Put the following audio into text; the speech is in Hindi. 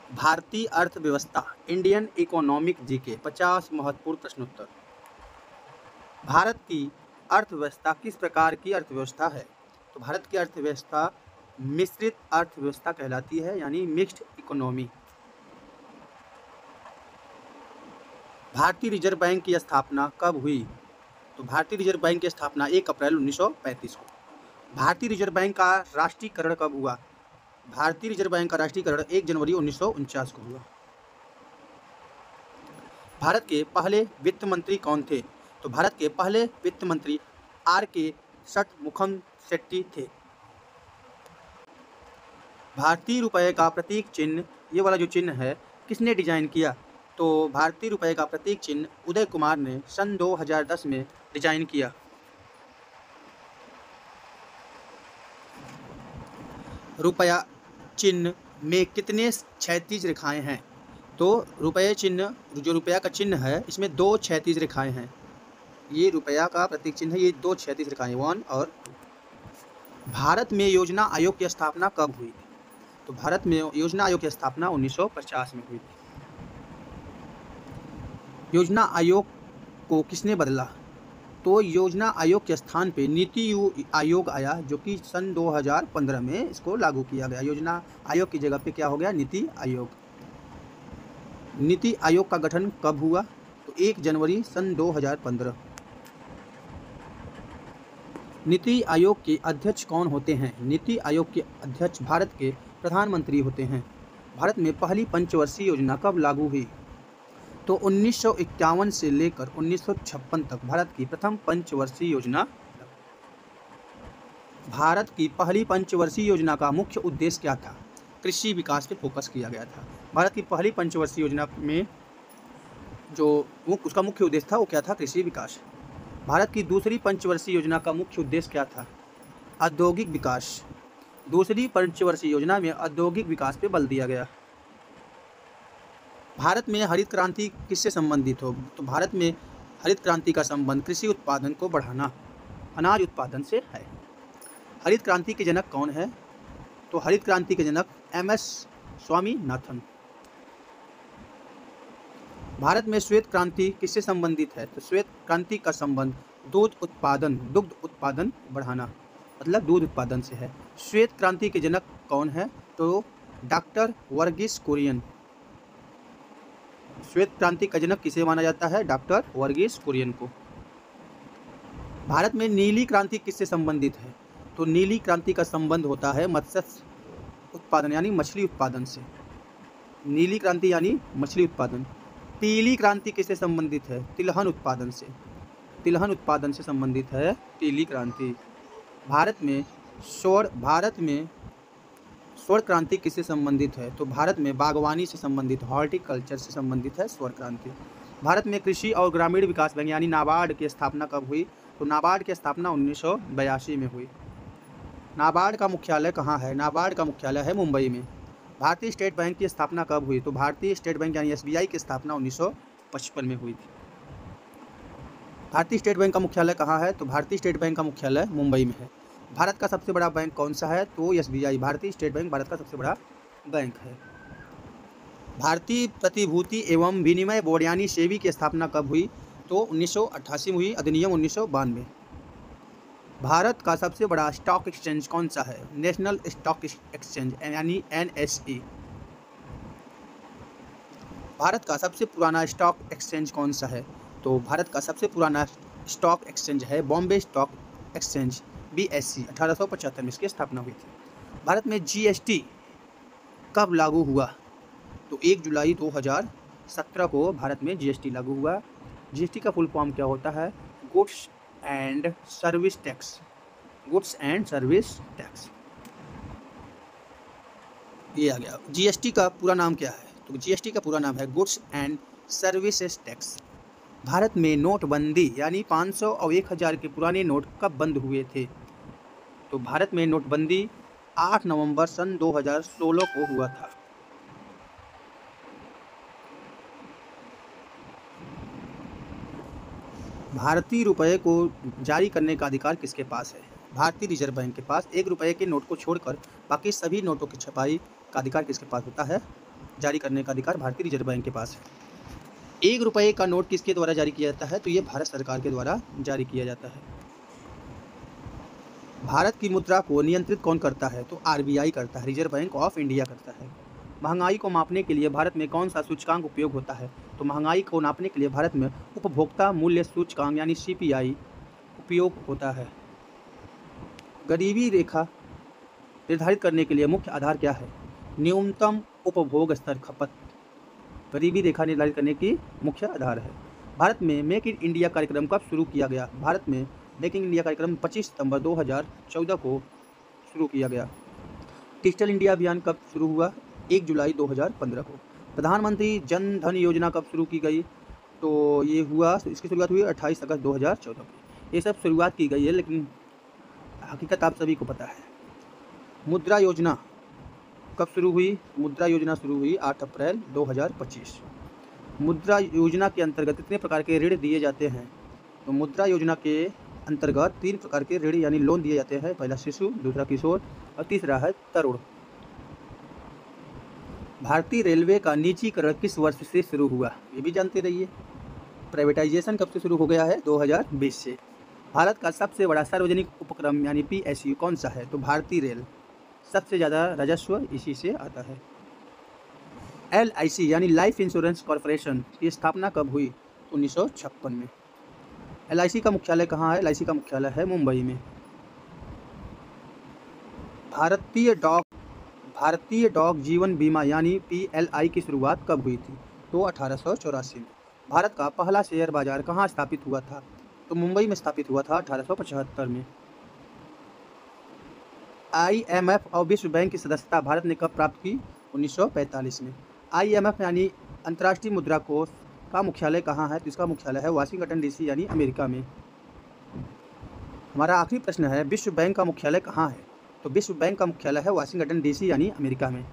भारतीय अर्थव्यवस्था, इंडियन इकोनॉमिक जीके 50 महत्वपूर्ण प्रश्नोत्तर। भारत की अर्थव्यवस्था किस प्रकार की अर्थव्यवस्था है? तो भारत की अर्थव्यवस्था मिश्रित अर्थव्यवस्था कहलाती है, यानी मिक्स्ड इकोनॉमी। भारतीय रिजर्व बैंक की स्थापना कब हुई? तो भारतीय रिजर्व बैंक की स्थापना 1 अप्रैल 1935 को। भारतीय रिजर्व बैंक का राष्ट्रीयकरण कब हुआ? भारतीय रिजर्व बैंक का राष्ट्रीयकरण 1 जनवरी 1949 को हुआ। भारत के पहले वित्त मंत्री कौन थे? तो भारत के पहले वित्त मंत्री R.K. षटमुखम शेट्टी थे। भारतीय रुपये का प्रतीक चिन्ह, ये वाला जो चिन्ह है, किसने डिजाइन किया? तो भारतीय रुपये का प्रतीक चिन्ह उदय कुमार ने सन 2010 में डिजाइन किया। रुपया चिन्ह में कितने क्षैतिज रेखाएं हैं? तो रुपये चिन्ह, जो रुपया का चिन्ह है, इसमें 2 क्षैतिज रेखाएं हैं। ये रुपया का प्रतीक चिन्ह है, ये 2 क्षैतिज रेखाएं, 1 और 2। भारत में योजना आयोग की स्थापना कब हुई? तो भारत में योजना आयोग की स्थापना 1950 में हुई। योजना आयोग को किसने बदला? तो योजना आयोग के स्थान पे नीति आयोग आया, जो कि सन 2015 में इसको लागू किया गया। योजना आयोग की जगह पे क्या हो गया? नीति आयोग। नीति आयोग का गठन कब हुआ? तो 1 जनवरी सन 2015। नीति आयोग के अध्यक्ष कौन होते हैं? नीति आयोग के अध्यक्ष भारत के प्रधानमंत्री होते हैं। भारत में पहली पंचवर्षीय योजना कब लागू हुई? तो 1951 से लेकर 1956 तक भारत की प्रथम पंचवर्षीय योजना। भारत की पहली पंचवर्षीय योजना का मुख्य उद्देश्य क्या था? कृषि विकास पे फोकस किया गया था। भारत की पहली पंचवर्षीय योजना में जो उसका मुख्य उद्देश्य था, वो क्या था? कृषि विकास। भारत की दूसरी पंचवर्षीय योजना का मुख्य उद्देश्य क्या था? औद्योगिक विकास। दूसरी पंचवर्षीय योजना में औद्योगिक विकास पे बल दिया गया। भारत में हरित क्रांति किससे संबंधित हो? तो भारत में हरित क्रांति का संबंध कृषि उत्पादन को बढ़ाना, अनाज उत्पादन से है। हरित क्रांति के जनक कौन है? तो हरित क्रांति के जनक MS स्वामीनाथन। भारत में श्वेत क्रांति किससे संबंधित है? तो श्वेत क्रांति का संबंध दुग्ध उत्पादन बढ़ाना, मतलब दूध उत्पादन से है। श्वेत क्रांति के जनक कौन है? तो डॉक्टर वर्गीस कुरियन। श्वेत क्रांति का जनक किसे माना जाता है? डॉक्टर वर्गीस कुरियन को। भारत में नीली क्रांति किससे संबंधित है? तो नीली क्रांति का संबंध होता है मत्स्य उत्पादन, यानी मछली उत्पादन से। नीली क्रांति यानी मछली उत्पादन। पीली क्रांति किससे संबंधित है? तिलहन उत्पादन से। तिलहन उत्पादन से संबंधित है पीली क्रांति। भारत में स्वर्ण क्रांति किससे संबंधित है? तो भारत में बागवानी से संबंधित, हॉर्टिकल्चर से संबंधित है स्वर्ण क्रांति। भारत में कृषि और ग्रामीण विकास बैंक यानी नाबार्ड की स्थापना कब हुई? तो नाबार्ड की स्थापना 1982 में हुई। नाबार्ड का मुख्यालय कहाँ है? नाबार्ड का मुख्यालय है मुंबई में। भारतीय स्टेट बैंक की स्थापना कब हुई? तो भारतीय स्टेट बैंक यानी SBI की स्थापना 1955 में हुई थी। भारतीय स्टेट बैंक का मुख्यालय कहाँ है? तो भारतीय स्टेट बैंक का मुख्यालय मुंबई में है। भारत का सबसे बड़ा बैंक कौन सा है? तो SBI, भारतीय स्टेट बैंक भारत का सबसे बड़ा बैंक है। भारतीय प्रतिभूति एवं विनिमय बोर्ड यानी सेबी की स्थापना कब हुई? तो 1988 में हुई, अधिनियम 1992। भारत का सबसे बड़ा स्टॉक एक्सचेंज कौन सा है? नेशनल स्टॉक एक्सचेंज यानी NSE। भारत का सबसे पुराना स्टॉक एक्सचेंज कौन सा है? तो भारत का सबसे पुराना स्टॉक एक्सचेंज है बॉम्बे स्टॉक एक्सचेंज, BSE। 1875 में इसकी स्थापना हुई थी। भारत में GST कब लागू हुआ? तो 1 जुलाई 2017 को भारत में GST लागू हुआ। GST का फुल फॉर्म क्या होता है? Goods and service tax. Goods and service tax, ये आ गया। GST का पूरा नाम क्या है? तो GST का पूरा नाम है goods and services tax. Bharat में नोटबंदी यानी 500 और 1000 के पुराने नोट कब बंद हुए थे? तो भारत में नोटबंदी 8 नवंबर सन 2016 को हुआ था। भारतीय रुपये को जारी करने का अधिकार किसके पास है? भारतीय रिजर्व बैंक के पास। 1 रुपये के नोट को छोड़कर बाकी सभी नोटों की छपाई का अधिकार किसके पास होता है? जारी करने का अधिकार भारतीय रिजर्व बैंक के पास है। 1 रुपये का नोट किसके द्वारा जारी किया जाता है? तो ये भारत सरकार के द्वारा जारी किया जाता है। भारत की मुद्रा को नियंत्रित कौन करता है? तो आरबीआई करता है, रिजर्व बैंक ऑफ इंडिया करता है। महंगाई को मापने के लिए भारत में कौन सा सूचकांक उपयोग होता है? तो महंगाई को नापने के लिए भारत में उपभोक्ता मूल्य सूचकांक यानी सीपीआई उपयोग होता है। गरीबी रेखा निर्धारित करने के लिए मुख्य आधार क्या है? न्यूनतम उपभोग स्तर खपत गरीबी रेखा निर्धारित करने की मुख्य आधार है। भारत में मेक इन इंडिया कार्यक्रम कब शुरू किया गया? भारत में मेक इन इंडिया कार्यक्रम 25 सितंबर 2014 को शुरू किया गया। डिजिटल इंडिया अभियान कब शुरू हुआ? 1 जुलाई 2015 को। प्रधानमंत्री जन धन योजना कब शुरू की गई? तो ये हुआ, इसकी शुरुआत हुई 28 अगस्त 2014 को। ये सब शुरुआत की गई है, लेकिन हकीकत आप सभी को पता है। मुद्रा योजना कब शुरू हुई? मुद्रा योजना शुरू हुई 8 अप्रैल 2025। मुद्रा योजना के अंतर्गत कितने प्रकार के ऋण दिए जाते हैं? तो मुद्रा योजना के अंतर्गत 3 प्रकार के ऋण यानी लोन दिए जाते हैं। पहला शिशु, दूसरा किशोर और तीसरा है तरुण। भारतीय रेलवे का निजीकरण किस वर्ष से शुरू हुआ? ये भी जानते रहिए। प्राइवेटाइजेशन कब से शुरू हो गया है? 2020 से। भारत का सबसे बड़ा सार्वजनिक उपक्रम यानी पीएसयू कौन सा है? तो भारतीय रेल। सबसे ज़्यादा राजस्व इसी से आता है। एलआईसी यानी लाइफ इंश्योरेंस कॉरपोरेशन की स्थापना कब हुई? 1956 में। एलआईसी का मुख्यालय कहाँ है? एलआईसी का मुख्यालय है मुंबई में। भारतीय डाक जीवन बीमा यानी पीएलआई की शुरुआत कब हुई थी? तो 1884 में। भारत का पहला शेयर बाजार कहाँ स्थापित हुआ था? तो मुंबई में स्थापित हुआ था 1875 में। आईएमएफ और विश्व बैंक की सदस्यता भारत ने कब प्राप्त की? 1945 में। आईएमएफ यानी अंतर्राष्ट्रीय मुद्रा कोष का मुख्यालय कहाँ है? तो इसका मुख्यालय है वाशिंगटन डीसी यानी अमेरिका में। हमारा आखिरी प्रश्न है, विश्व बैंक का मुख्यालय कहाँ है? तो विश्व बैंक का मुख्यालय है वाशिंगटन डीसी यानी अमेरिका में।